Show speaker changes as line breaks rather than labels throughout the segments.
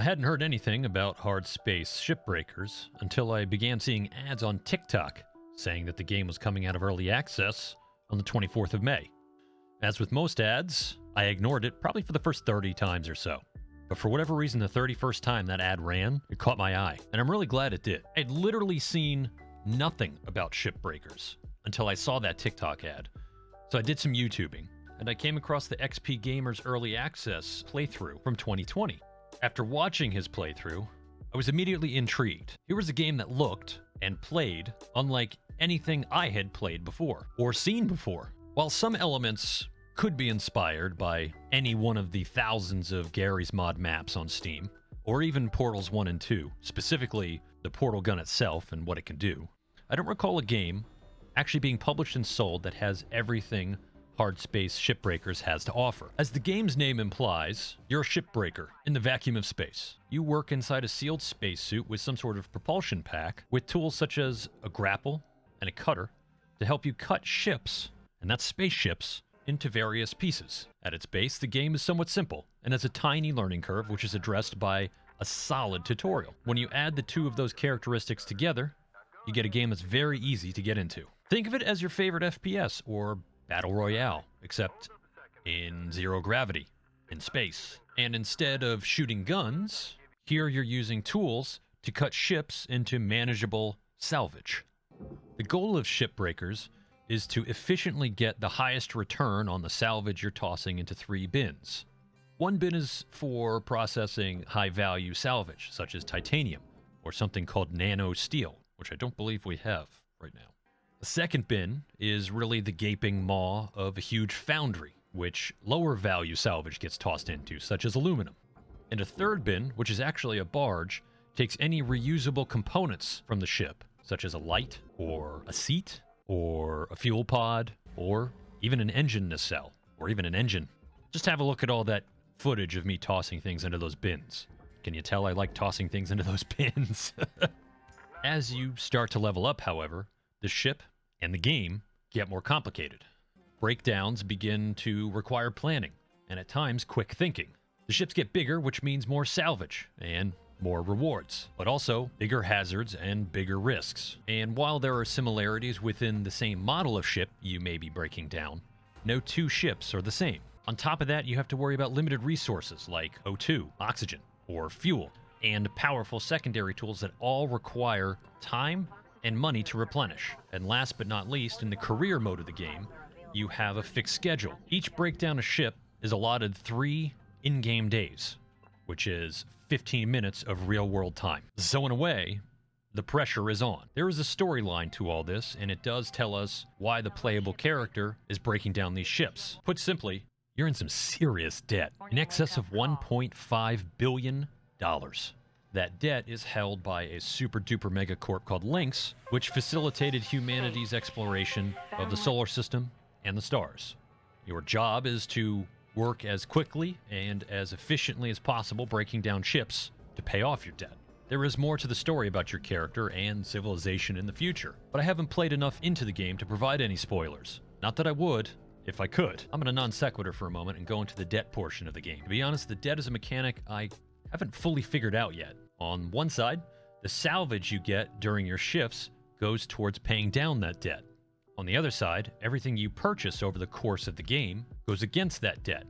I hadn't heard anything about Hardspace Shipbreakers until I began seeing ads on TikTok saying that the game was coming out of early access on the 24th of May. As with most ads, I ignored it probably for the first 30 times or so. But for whatever reason, the 31st time that ad ran, it caught my eye. And I'm really glad it did. I'd literally seen nothing about Shipbreakers until I saw that TikTok ad. So I did some YouTubing, and I came across the XP Gamer's early access playthrough from 2020. After watching his playthrough, I was immediately intrigued. Here was a game that looked and played unlike anything I had played before or seen before. While some elements could be inspired by any one of the thousands of Gary's Mod maps on Steam, or even Portals 1 and 2, specifically the portal gun itself and what it can do, I don't recall a game actually being published and sold that has everything Hardspace Shipbreakers has to offer. As the game's name implies, you're a shipbreaker in the vacuum of space. You work inside a sealed spacesuit with some sort of propulsion pack with tools such as a grapple and a cutter to help you cut ships, and that's spaceships, into various pieces. At its base, the game is somewhat simple and has a tiny learning curve which is addressed by a solid tutorial. When you add the two of those characteristics together, you get a game that's very easy to get into. Think of it as your favorite FPS or Battle Royale, except in zero gravity, in space. And instead of shooting guns, here you're using tools to cut ships into manageable salvage. The goal of Shipbreakers is to efficiently get the highest return on the salvage you're tossing into 3 bins. One bin is for processing high-value salvage, such as titanium, or something called nano steel, which I don't believe we have right now. The second bin is really the gaping maw of a huge foundry, which lower value salvage gets tossed into, such as aluminum. And a third bin, which is actually a barge, takes any reusable components from the ship, such as a light, or a seat, or a fuel pod, or even an engine nacelle, or even an engine. Just have a look at all that footage of me tossing things into those bins. Can you tell I like tossing things into those bins? As you start to level up, however, the ship and the game get more complicated. Breakdowns begin to require planning, and at times quick thinking. The ships get bigger, which means more salvage and more rewards, but also bigger hazards and bigger risks. And while there are similarities within the same model of ship you may be breaking down, no two ships are the same. On top of that, you have to worry about limited resources like O2, oxygen, or fuel, and powerful secondary tools that all require time and money to replenish. And last but not least, in the career mode of the game, you have a fixed schedule. Each breakdown of ship is allotted 3 in-game days, which is 15 minutes of real-world time. So in a way, the pressure is on. There is a storyline to all this, and it does tell us why the playable character is breaking down these ships. Put simply, you're in some serious debt, in excess of $1.5 billion. That debt is held by a super-duper megacorp called Lynx, which facilitated humanity's exploration of the solar system and the stars. Your job is to work as quickly and as efficiently as possible breaking down ships to pay off your debt. There is more to the story about your character and civilization in the future, but I haven't played enough into the game to provide any spoilers. Not that I would, if I could. I'm gonna non sequitur for a moment and go into the debt portion of the game. To be honest, the debt is a mechanic I haven't fully figured out yet. On one side, the salvage you get during your shifts goes towards paying down that debt. On the other side, everything you purchase over the course of the game goes against that debt,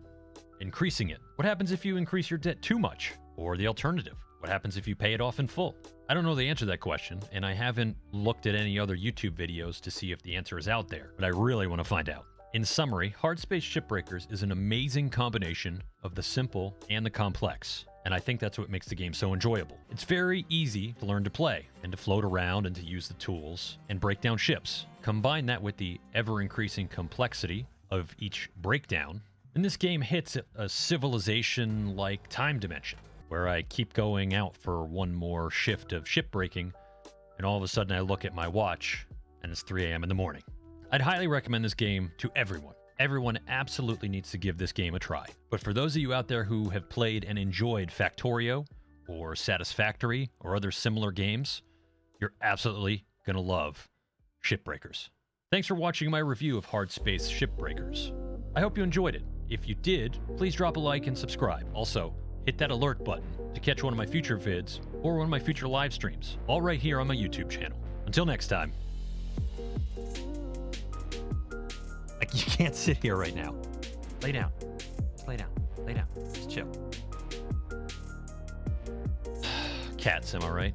increasing it. What happens if you increase your debt too much? Or the alternative, what happens if you pay it off in full? I don't know the answer to that question, and I haven't looked at any other YouTube videos to see if the answer is out there, but I really want to find out. In summary, Hardspace Shipbreakers is an amazing combination of the simple and the complex, and I think that's what makes the game so enjoyable. It's very easy to learn to play, and to float around and to use the tools and break down ships. Combine that with the ever-increasing complexity of each breakdown, and this game hits a civilization-like time dimension, where I keep going out for one more shift of shipbreaking, and all of a sudden I look at my watch, and it's 3 a.m. in the morning. I'd highly recommend this game to everyone. Everyone absolutely needs to give this game a try. But for those of you out there who have played and enjoyed Factorio, or Satisfactory, or other similar games, you're absolutely gonna love Shipbreakers. Thanks for watching my review of Hardspace Shipbreakers. I hope you enjoyed it. If you did, please drop a like and subscribe. Also, hit that alert button to catch one of my future vids or one of my future live streams, all right here on my YouTube channel. Until next time. Like, you can't sit here right now. Lay down. Just lay down. Lay down. Just chill. Cats, am I right?